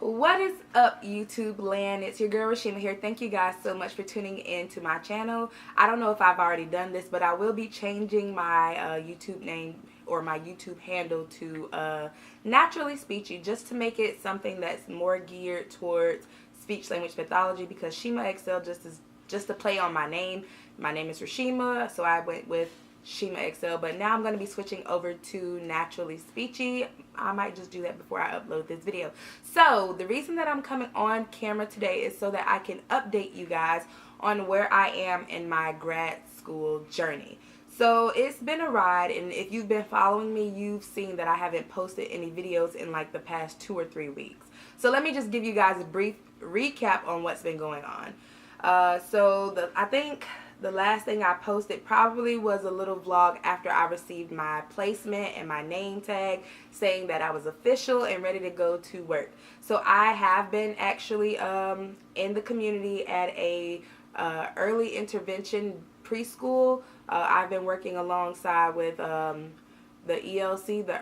What is up, YouTube land? It's your girl Rashima here. Thank you guys so much for tuning in to my channel. I don't know if I've already done this, but I will be changing my YouTube name or my YouTube handle to Naturally Speechy, just to make it something that's more geared towards speech language pathology, because Shima XL just to play on my name. My name is Rashima, so I went with Shima XL, but now I'm going to be switching over to Naturally Speechy. I might just do that before I upload this video. So the reason that I'm coming on camera today is so that I can update you guys on where I am in my grad school journey. So it's been a ride, and if you've been following me, you've seen that I haven't posted any videos in like the past 2 or 3 weeks. So let me just give you guys a brief recap on what's been going on. I think the last thing I posted probably was a little vlog after I received my placement and my name tag saying that I was official and ready to go to work. So I have been actually in the community at a early intervention preschool. I've been working alongside with the ELC, the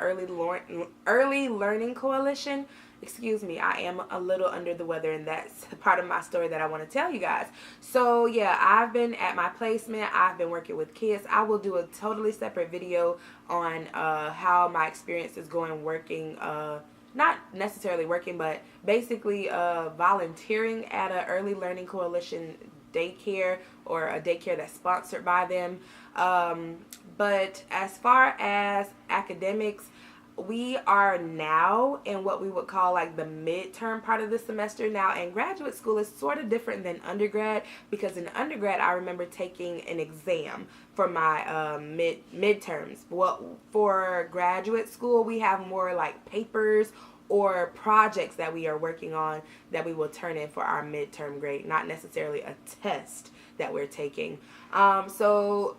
Early Learning Coalition. Excuse me, I am a little under the weather, and that's part of my story that I want to tell you guys. So yeah, I've been at my placement. I've been working with kids. I will do a totally separate video on how my experience is going working, not necessarily working, but basically volunteering at an Early Learning Coalition daycare, or a daycare that's sponsored by them. But as far as academics, we are now in what we would call like the midterm part of the semester now, and graduate school is sort of different than undergrad, because in undergrad I remember taking an exam for my midterms. Well, for graduate school we have more like papers or projects that we are working on that we will turn in for our midterm grade, not necessarily a test that we're taking. So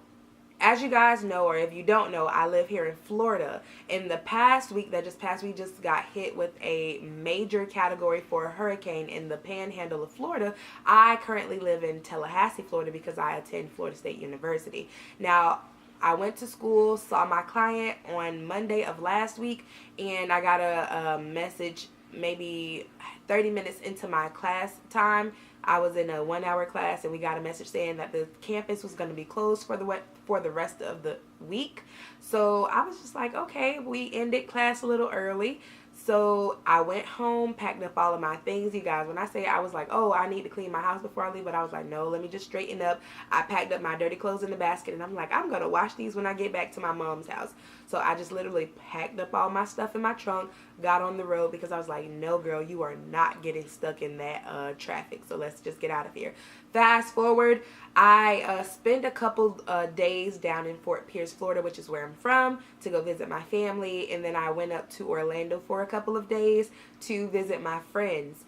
as you guys know, or if you don't know, I live here in Florida. In the past week that just passed, we just got hit with a major category 4 hurricane in the panhandle of Florida. I currently live in Tallahassee, Florida, because I attend Florida State University. Now, I went to school, saw my client on Monday of last week, and I got a message maybe 30 minutes into my class time. I was in a 1-hour class, and we got a message saying that the campus was going to be closed for the rest of the week. So I was just like, okay, we ended class a little early. So I went home, packed up all of my things. You guys, when I say I was like, oh, I need to clean my house before I leave, but I was like, no, let me just straighten up. I packed up my dirty clothes in the basket, and I'm like, I'm going to wash these when I get back to my mom's house. So I just literally packed up all my stuff in my trunk, got on the road, because I was like, no, girl, you are not getting stuck in that traffic. So let's just get out of here. Fast forward, I spent a couple days down in Fort Pierce, Florida, which is where I'm from, to go visit my family. And then I went up to Orlando for a couple of days to visit my friends.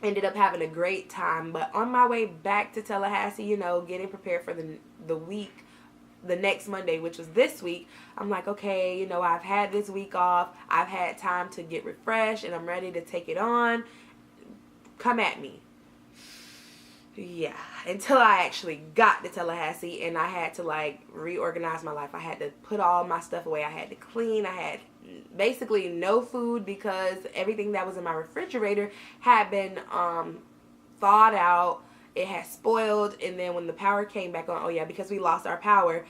Ended up having a great time. But on my way back to Tallahassee, you know, getting prepared for the week, the next Monday, which was this week, I'm like, okay, you know, I've had this week off. I've had time to get refreshed, and I'm ready to take it on. Come at me. Yeah, until I actually got to Tallahassee, and I had to like reorganize my life. I had to put all my stuff away. I had to clean. I had basically no food, because everything that was in my refrigerator had been thawed out. It had spoiled, and then when the power came back on, oh yeah, because we lost our power,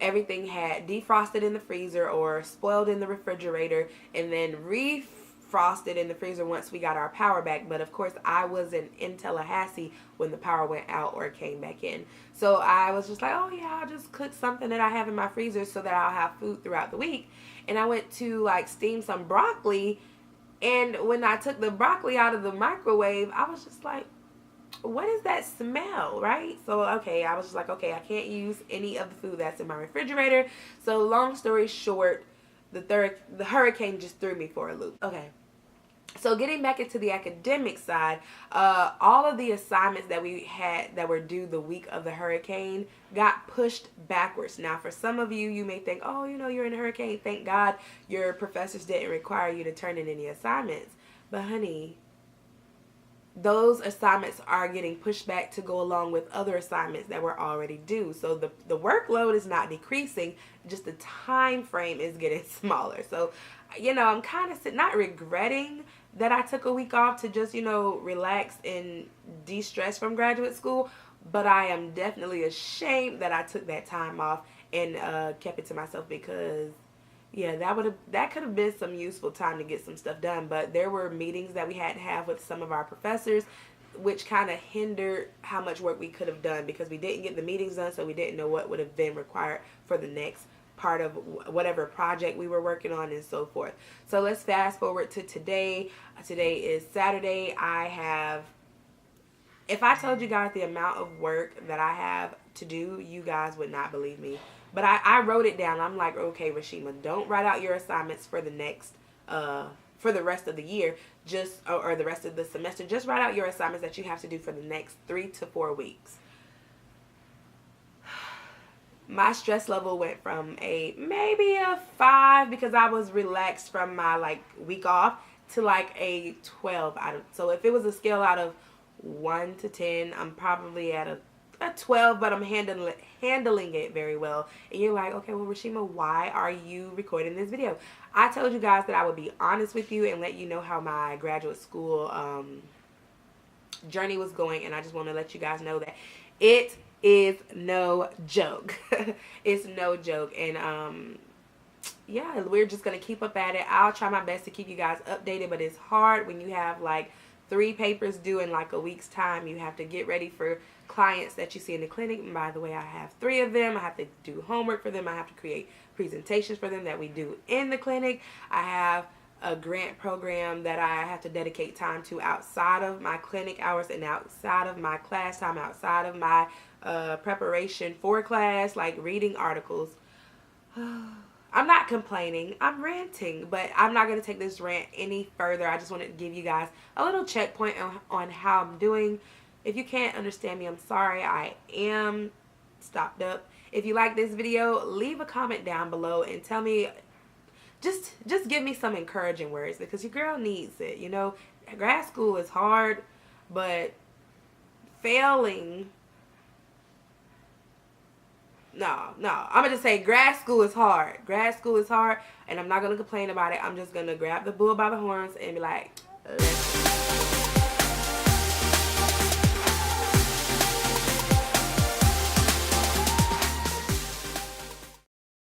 everything had defrosted in the freezer or spoiled in the refrigerator, and then refrosted in the freezer once we got our power back. But of course, I wasn't in Tallahassee when the power went out or came back in. So I was just like, oh yeah, I'll just cook something that I have in my freezer so that I'll have food throughout the week. And I went to like steam some broccoli, and when I took the broccoli out of the microwave, I was just like, what is that smell, right? So okay, I was just like, okay, I can't use any of the food that's in my refrigerator. So long story short, the hurricane just threw me for a loop. Okay, so getting back into the academic side, all of the assignments that we had that were due the week of the hurricane got pushed backwards. Now, for some of you, you may think, oh, you know, you're in a hurricane, thank God your professors didn't require you to turn in any assignments. But honey, those assignments are getting pushed back to go along with other assignments that were already due. So the workload is not decreasing, just the time frame is getting smaller. So, you know, I'm kind of not regretting that I took a week off to just, you know, relax and de-stress from graduate school. But I am definitely ashamed that I took that time off and kept it to myself, because yeah, that could have been some useful time to get some stuff done. But there were meetings that we had to have with some of our professors, which kind of hindered how much work we could have done, because we didn't get the meetings done, so we didn't know what would have been required for the next part of whatever project we were working on and so forth. So let's fast forward to today. Today is Saturday. If I told you guys the amount of work that I have to do, you guys would not believe me. But I wrote it down. I'm like, okay, Rashima, don't write out your assignments for the next, for the rest of the year, or the rest of the semester. Just write out your assignments that you have to do for the next 3 to 4 weeks. My stress level went from maybe a 5, because I was relaxed from my week off, to like a 12 out of. So if it was a scale out of 1 to 10, I'm probably at a 12, but I'm handling it very well. And you're like, okay, well, Rashima, why are you recording this video? I told you guys that I would be honest with you and let you know how my graduate school journey was going, and I just want to let you guys know that it is no joke. It's no joke. And yeah, we're just gonna keep up at it. I'll try my best to keep you guys updated, but it's hard when you have like 3 papers due in like a week's time. You have to get ready for clients that you see in the clinic. And by the way, I have 3 of them. I have to do homework for them. I have to create presentations for them that we do in the clinic. I have a grant program that I have to dedicate time to outside of my clinic hours and outside of my class time, outside of my preparation for class, like reading articles. I'm not complaining, I'm ranting, but I'm not going to take this rant any further. I just wanted to give you guys a little checkpoint on how I'm doing. If you can't understand me, I'm sorry. I am stopped up. If you like this video, leave a comment down below and tell me, just give me some encouraging words, because your girl needs it. You know, grad school is hard, but failing... No, I'm going to say grad school is hard. Grad school is hard, and I'm not going to complain about it. I'm just going to grab the bull by the horns and be like, let's